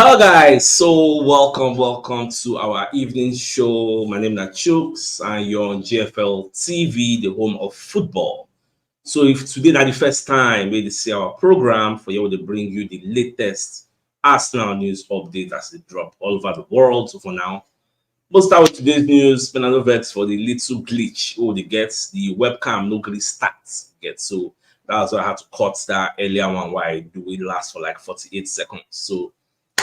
Hello guys, so welcome to our evening show. My name is CHUKS and you're on GFL TV, the home of football. So if today is the first time we see our program, for you to bring you the latest Arsenal news update as it drop all over the world. So for now, we'll start with today's news. Fernando Vex for the little glitch. Oh, they get the webcam no glitch starts. Get so that's why I had to cut that earlier one. Why do we last for like 48 seconds? So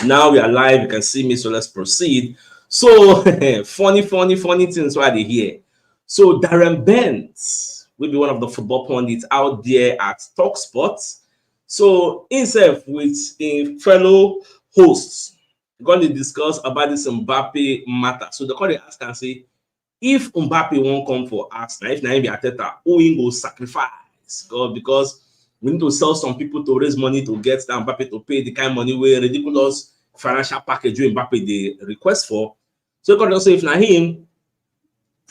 now we are live. You can see me. So let's proceed. So funny things why they here. So Darren Bent will be one of the football pundits out there at TalkSport. So himself with a fellow hosts going to discuss about this Mbappe matter. So the call they ask and say, if Mbappe won't come for Arsenal, if Naim be Ateta, who will go sacrifice? God, because we need to sell some people to raise money to get that Mbappe to pay the kind of money where ridiculous financial package where Mbappe they request for. So God also if na him,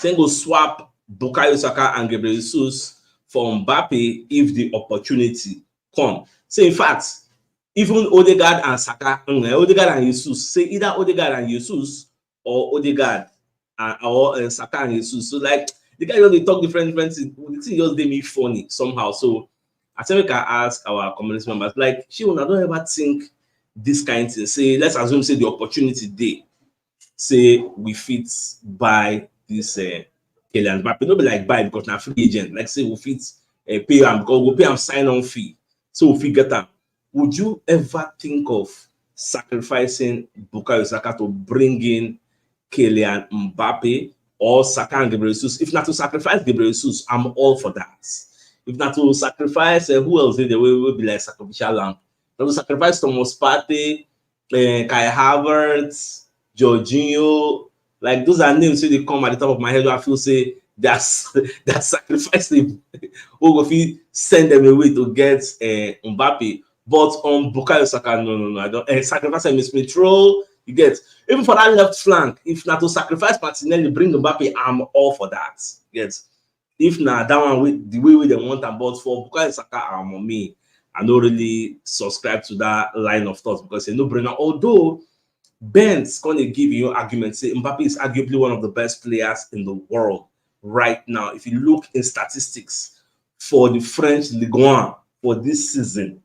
then go swap Bukayo Saka and Gabriel Jesus for Mbappe if the opportunity come. So in fact, even Odegaard and Saka, Odegaard and Jesus, say either Odegaard and Jesus or Odegaard or Saka and Jesus. So like the guy just talk different things. The thing just made me funny somehow. So I think we can ask our community members, like, Shion, I don't ever think this kind of thing. Say, let's assume say the opportunity day, say we fit buy this Kylian Mbappe. Not be like buy because now free agent. Like say we fit pay him because we pay him sign on fee. So we fit get him. Would you ever think of sacrificing Bukayo Saka to bring in Kylian Mbappe or Saka and Gabriel Jesus? If not to sacrifice Gabriel Jesus, I'm all for that. If not to sacrifice, who else in the way will be like sacrificial lamb? Not to sacrifice Thomas Partey, Kai Havertz, Jorginho, like those are names they come at the top of my head. I feel say that's sacrificing. Who will send them away to get Mbappe? But on Bukayo Saka, no, I don't. Sacrifice Smith Rowe, you get. Even for that left flank, if not to sacrifice Martinelli, bring Mbappe, I'm all for that. Get. If not that one with the way they want and but for Bukayo Saka, on me, I don't really subscribe to that line of thought because it's no brainer. Although Ben's gonna give you arguments, say Mbappe is arguably one of the best players in the world right now. If you look in statistics for the French Ligue 1 for this season,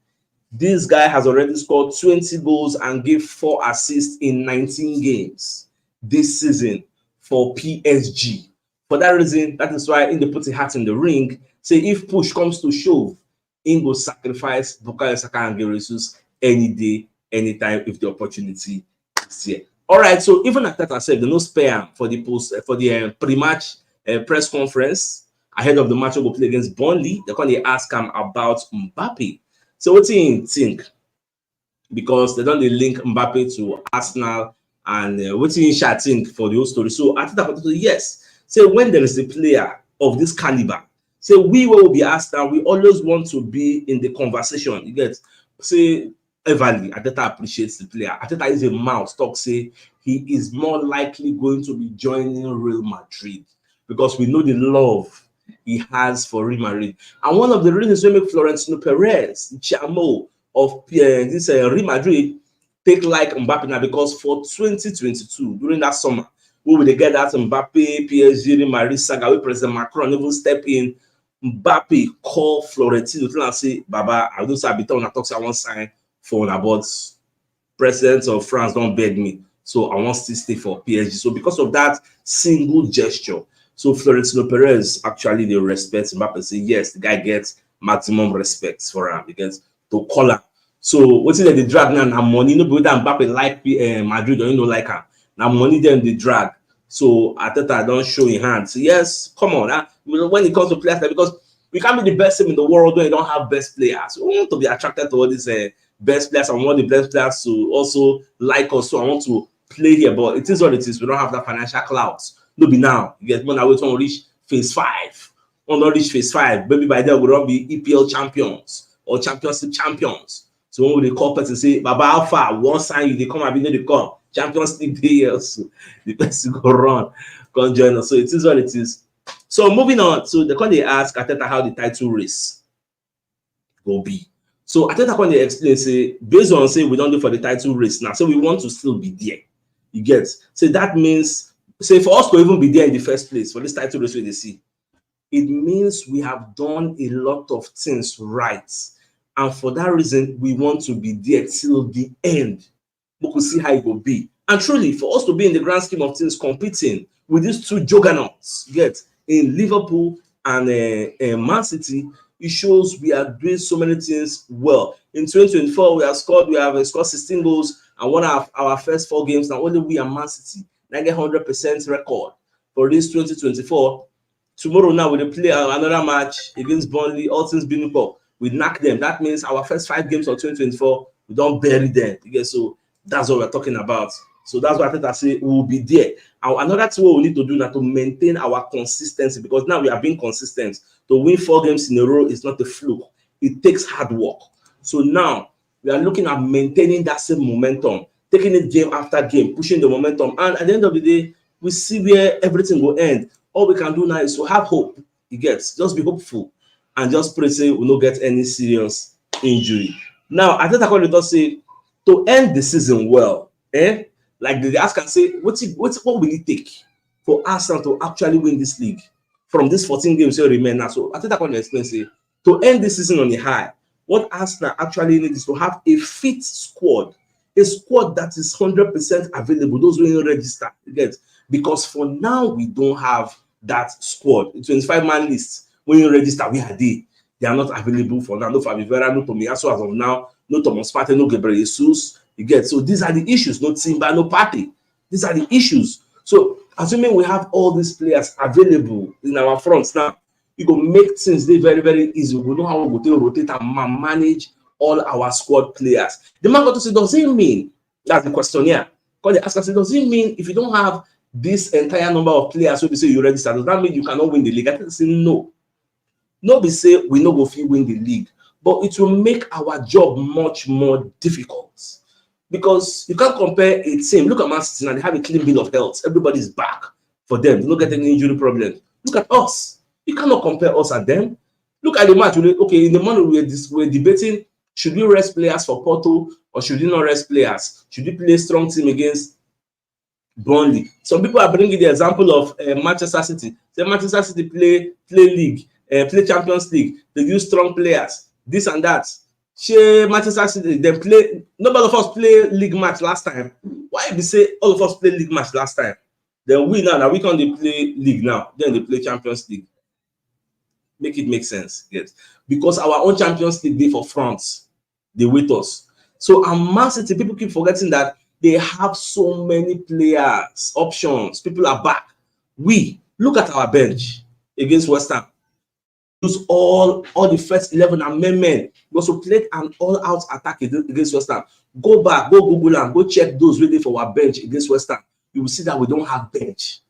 this guy has already scored 20 goals and gave 4 assists in 19 games this season for PSG. For that reason, that is why in the put a hat in the ring, say if push comes to shove, in go sacrifice Bukayo Saka and Gabriel Jesus any day, anytime if the opportunity is here. All right, so even at that, I said, they no spare for the pre-match press conference ahead of the match we will play against Burnley. They're going to ask him about Mbappe. So what do you think? Because they don't link Mbappe to Arsenal, and what do you think for the whole story? So I think that yes. So when there is a player of this caliber, so we will be asked that we always want to be in the conversation. You get say Everly, Ateta appreciates the player. Ateta is a mouse. Talk say he is more likely going to be joining Real Madrid because we know the love he has for Real Madrid. And one of the reasons we make Florentino Perez, Chamo of this Real Madrid, take like Mbappe now because for 2022, during that summer, we will get that Mbappe, PSG, Real Madrid saga, we President Macron even step in. Mbappe call Florentino and say, Baba, I don't say I talk I won't sign for one but President of France don't beg me. So I want to stay for PSG. So because of that single gesture, so Florentino Perez actually they respect Mbappe. Say yes, the guy gets maximum respect for him because to call him. So what's it that they drag now money? No, but Mbappe like Madrid or you know like her. Now money them they drag. So Ateta don't show in hand. So yes, come on. When it comes to players, because we can't be the best team in the world when you don't have best players. We want to be attracted to all these best players. I want the best players to also like us. So I want to play here, but it is what it is. We don't have that financial clouds. No be now. You get money to reach phase 5. When not reach phase 5, maybe by then we'll be EPL champions or championship champions. So when they call person say, Baba Alpha, one sign you, they come and be they come. Champions League day also. The person go run, come join us. So it is what it is. So moving on, so they ask Ateta how the title race will be. So I think I can explain, say, based on say we don't do for the title race now, so we want to still be there. You get, so that means, say, for us to even be there in the first place for this title race, they see, it means we have done a lot of things right, and for that reason, we want to be there till the end. We could see how it will be, and truly, for us to be in the grand scheme of things, competing with these two juggernauts, get in Liverpool and Man City, it shows we are doing so many things well. In 2024, we have scored 16 goals and won our first 4 games. Now only we and Man City now get 100% record for this 2024. Tomorrow now we'll play another match against Burnley, all things being equal. We knock them. That means our first 5 games of 2024, we don't bury them. Okay, so that's what we're talking about. So that's why I think I say we will be there. And another thing we need to do now to maintain our consistency, because now we are being consistent. To win 4 games in a row is not a fluke. It takes hard work. So now we are looking at maintaining that same momentum, taking it game after game, pushing the momentum. And at the end of the day, we see where everything will end. All we can do now is to have hope. You get, just be hopeful and just pray say we don't get any serious injury. Now, I think I can just say to end the season well, like they ask and say, what will it take for Arsenal to actually win this league from these 14 games that remain now? So I think I can explain, say, to end this season on a high, what Arsenal actually need is to have a fit squad, a squad that is 100% available, those who will register, you get, because for now we don't have that squad. 25-man list, when you register, we are there. They are not available for now. No Fabi Vera, no Tomiyasu as of now, no Thomas Partey, no Gabriel Jesus. You get, so these are the issues. No Timber, no Partey. These are the issues. So assuming we have all these players available in our fronts now, it will make things very, very easy. We know how we go to rotate and manage all our squad players. The man got to say, does it mean, that's the question here, because they ask us, does it mean if you don't have this entire number of players, so they say you register, does that mean you cannot win the league? I think they say no. No, be say we no go fit win the league, but it will make our job much more difficult. Because you can't compare a team. Look at Man City now, they have a clean bill of health. Everybody's back for them. They don't get any injury problems. Look at us. You cannot compare us and them. Look at the match. Okay, in the morning we're debating, should we rest players for Porto or should we not rest players? Should we play a strong team against Burnley? Some people are bringing the example of Manchester City. Say Manchester City play league, play Champions League. They use strong players, this and that. Manchester City, they play. Nobody of us play league match last time. Why be say all of us play league match last time? Then we now we can't play league now. Then they play Champions League. Make it make sense, yes. Because our own Champions League day for France, they wait us. So Man City, people keep forgetting that they have so many players, options. People are back. We look at our bench against West Ham. Use all the first 11 and men. We also played an all-out attack against West Ham. Go back, go Google and go check those waiting for our bench against West Ham. You will see that we don't have bench.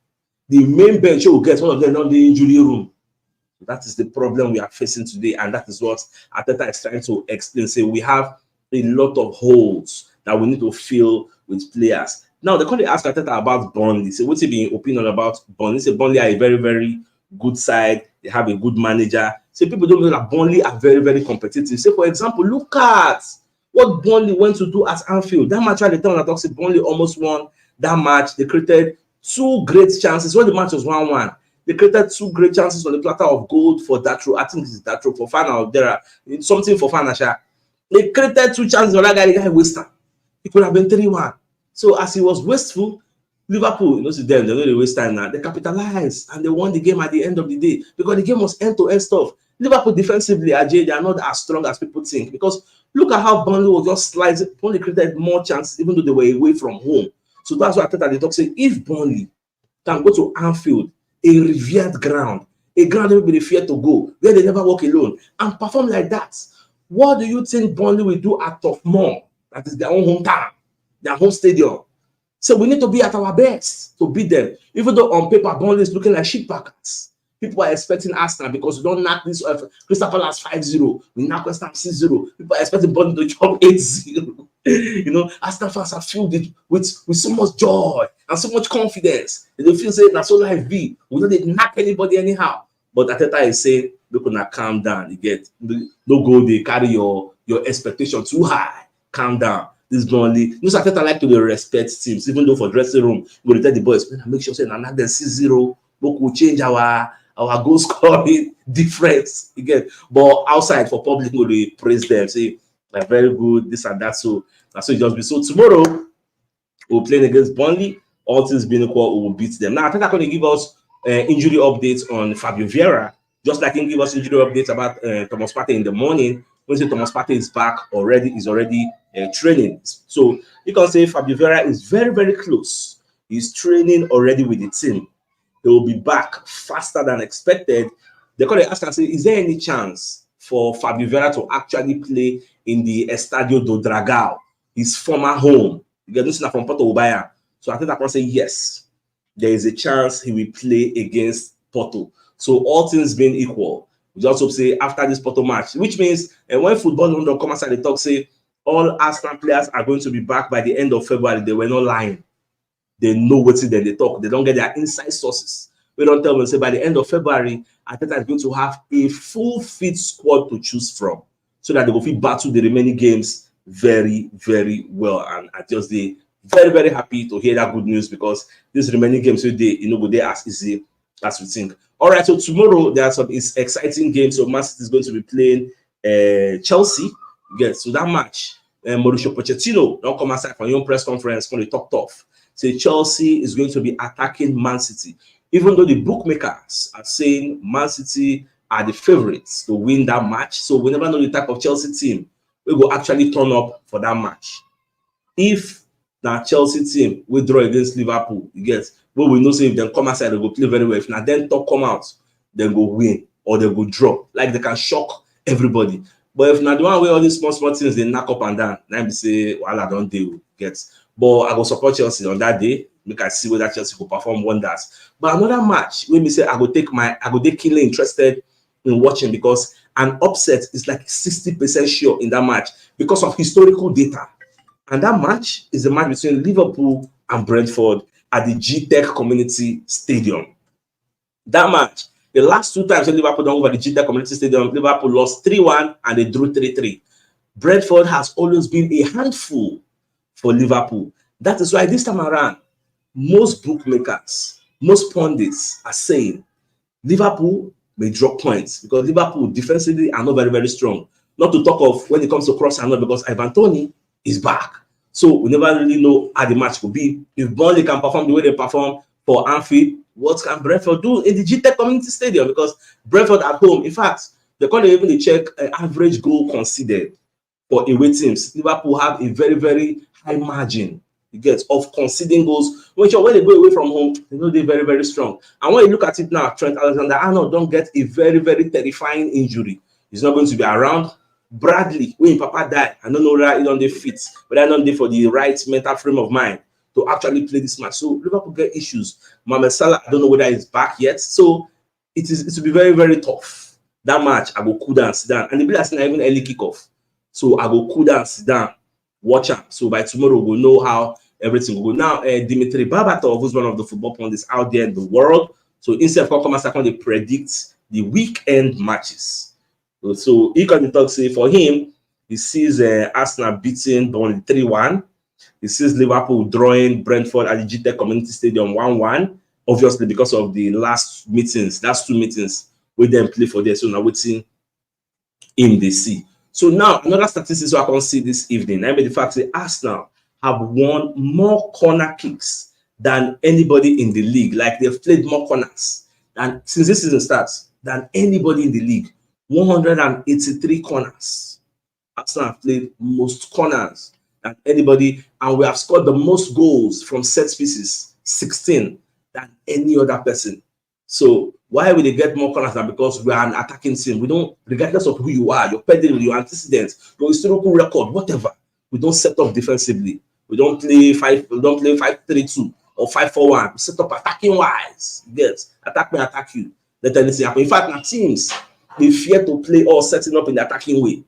The main bench you will get, one of them on the injury room. That is the problem we are facing today, and that is what Arteta is trying to explain. Say we have a lot of holes that we need to fill with players. Now, they can't ask Arteta about Burnley. Say, what's your opinion about Burnley? Say Burnley are a very, very good side. They have a good manager. So people don't know that Burnley are very, very competitive. Say, for example, look at what Burnley went to do at Anfield. That match at the time, I talk, say Burnley almost won that match. They created 2 great chances. When the match was 1-1, they created 2 great chances on the platter of gold for Datro. I think it's Datro for Fana. There are something for Fana. They created 2 chances on that guy. The guy wasted. It could have been 3-1. So as he was wasteful, Liverpool, you know, to them, they know they waste time now. They capitalized and they won the game at the end of the day because the game was end-to-end stuff. Liverpool defensively, Ajay, they are not as strong as people think because look at how Burnley was just sliding. Burnley created more chances even though they were away from home. So that's why I thought that the talk say if Burnley can go to Anfield, a revered ground, a ground everybody fear to go, where they never walk alone, and perform like that, what do you think Burnley will do at Turf Moor? That is their own hometown, their home stadium. So we need to be at our best to beat them. Even though on paper, Burnley is looking like sheep packers. People are expecting Arsenal because we don't knock this Crystal Palace 5-0. We knock West Ham 6-0. People are expecting Burnley to jump 8-0. You know, Arsenal fans are filled with so much joy and so much confidence. And they feel say that's so life be. We don't knock anybody anyhow. But Arteta is saying, look, now calm down. You get no go, they carry your your expectation too high. Calm down. This Burnley. You know, Arteta like to dey respect teams, even though for dressing room, we go tell the boys, make sure say na them 6-0, we will change our goal scoring difference again. But outside for public, we dey praise them, say they're very good, this and that. So that's what it just be. So tomorrow we'll play against Burnley. All things being equal, we will beat them. Now I think I'm going to give us injury updates on Fabio Vieira, just like he give us injury updates about Thomas Partey in the morning. When say Thomas Partey is back already, is already training. So you can say Fabio Vieira is very, very close. He's training already with the team. He will be back faster than expected. They're going to ask and say, is there any chance for Fabio Vieira to actually play in the Estadio do Dragão, his former home? You get this from Porto Ubaya. So I think I can say yes. There is a chance he will play against Porto. So all things being equal, we just hope say after this Porto match, which means when football don't come outside, they talk say all Arsenal players are going to be back by the end of February. They were not lying. They know what's in there. They talk. They don't get their inside sources. We don't tell them say by the end of February, Arteta is going to have a full fit squad to choose from, so that they will fit battle the remaining games very, very well. And I just the very, very happy to hear that good news, because these remaining games today, go there as easy as we think. All right, so tomorrow there are some exciting games. So Man City is going to be playing Chelsea. Yes, so that match, Mauricio Pochettino don't come outside for your press conference when they talk tough. Say Chelsea is going to be attacking Man City, even though the bookmakers are saying Man City are the favorites to win that match. So we never know the type of Chelsea team we will actually turn up for that match. If that Chelsea team will draw against Liverpool, you get, but we know say if they come outside, they go play very well. If now then talk come out, then go win or they go draw. Like they can shock everybody. But if not the one where all these small things they knock up and down, now we say, well, I don't do get. But I go support Chelsea on that day. Make I see whether Chelsea will perform wonders. But another match, when we say I go take keenly interested in watching, because an upset is like 60% sure in that match because of historical data. And that match is a match between Liverpool and Brentford at the GTech Community Stadium. That match, the last two times when Liverpool done over the GTech Community Stadium, Liverpool lost 3-1 and they drew 3-3. Brentford has always been a handful for Liverpool. That is why this time around, most bookmakers, most pundits are saying Liverpool may drop points, because Liverpool defensively are not very, very strong. Not to talk of when it comes to cross and not, because Ivan Toney is back. So we never really know how the match will be. If Burnley can perform the way they perform for Anfield, what can Brentford do in the GTech Community Stadium? Because Brentford at home, in fact, they can't even check average goal conceded for away teams. Liverpool have a very, very high margin, you get, of conceding goals. When they go away from home, they know they're very, very strong. And when you look at it now, Trent Alexander-Arnold don't get a very, very terrifying injury. He's not going to be around. Bradley, when Papa died, I don't know whether he don't fit, but I don't for the right mental frame of mind to actually play this match. So Liverpool get issues. Mohamed Salah, I don't know whether he's back yet. So it will be very, very tough. That match, I go cool down, sit down. And the players not even early kickoff. So I go cool down, sit down, watch out. So by tomorrow, we'll know how everything will go. Now, Dimitri Berbatov, who's one of the football pundits out there in the world. So instead of coming second, they predict the weekend matches. So he can talk, say for him, he sees Arsenal beating Burnley 3-1. He sees Liverpool drawing Brentford at the GTech Community Stadium 1-1. Obviously, because of the last two meetings, we then play for there. So now waiting in the sea. So now another statistics I can see this evening. I mean the fact that Arsenal have won more corner kicks than anybody in the league. Like they've played more corners than since this season starts than anybody in the league. 183 corners. Arsenal have played most corners than anybody, and we have scored the most goals from set pieces, 16, than any other person. So why will they get more corners? Than because we are an attacking team. We don't, regardless of who you are, your pedigree, your antecedents, your historical record, whatever, we don't set up defensively. We don't play 5-3-2 or 5-4-1. We set up attacking wise. Yes, attack me, attack you. Let anything happen. In fact, now teams, they fear to play or setting up in the attacking way.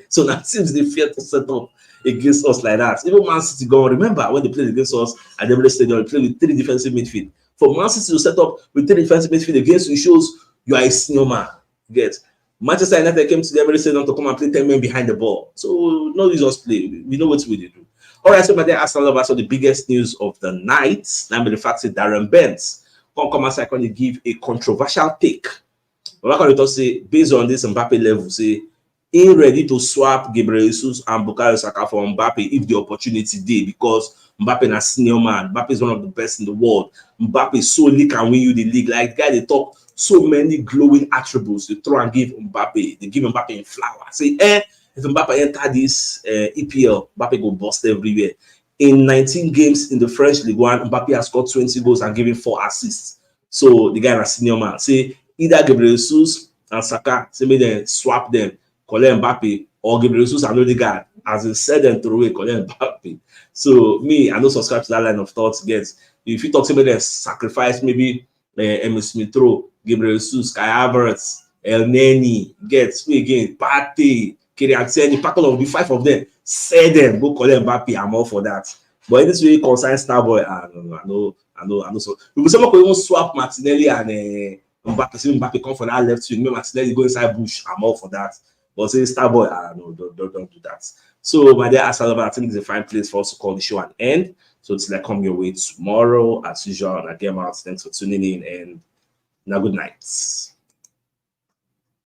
So now teams, they fear to set up against us like that. Even Man City, go remember when they played against us at the Emirates Stadium, they played with 3 defensive midfield. For Man City to set up with 3 defensive midfield against you shows you are a senior man. Get Manchester United came to them and said them to come and play 10 men behind the ball. So no use us play. We know what we do. All right, so my dear Arsenal lovers, so the biggest news of the night, namely the fact that Darren Bent come outside to give a controversial take. What can you say based on this Mbappe level? Say he ready to swap Gabriel Jesus and Bukayo Saka for Mbappe if the opportunity dey, because Mbappe na senior man. Mbappe is one of the best in the world. Mbappe solely can win you the league. Like guy, they talk so many glowing attributes. They throw and give Mbappe. They give Mbappe in flower. Say, if Mbappe enter this EPL, Mbappe go bust everywhere. In 19 games in the French League One, Mbappe has scored 20 goals and given 4 assists. So the guy na senior man. Say either Gabriel Jesus and Saka, say make them swap them, collect Mbappe, or Gabriel Jesus and Odegaard, as they said them throw away, collect Mbappe. So me, I don't subscribe to that line of thought. Get if you talk to me, they sacrifice maybe Emil Smith Rowe, Gabriel Jesus, Kai Havertz, El Neni, get again, Partey, Kylian, pack all of the 5 of them, sell them, go collect Mbappe. I'm all for that. But in this way, concern Starboy, I know. So we will someone even swap Martinelli and Mbappe. See Mbappe come from that left wing, maybe Martinelli go inside bush. I'm all for that. But say Starboy, no, don't do that. So my dear Arsenal, I think it's a fine place for us to call the show an end. So till I come your way tomorrow, as usual, and I get out. Thanks for tuning in, and now good night.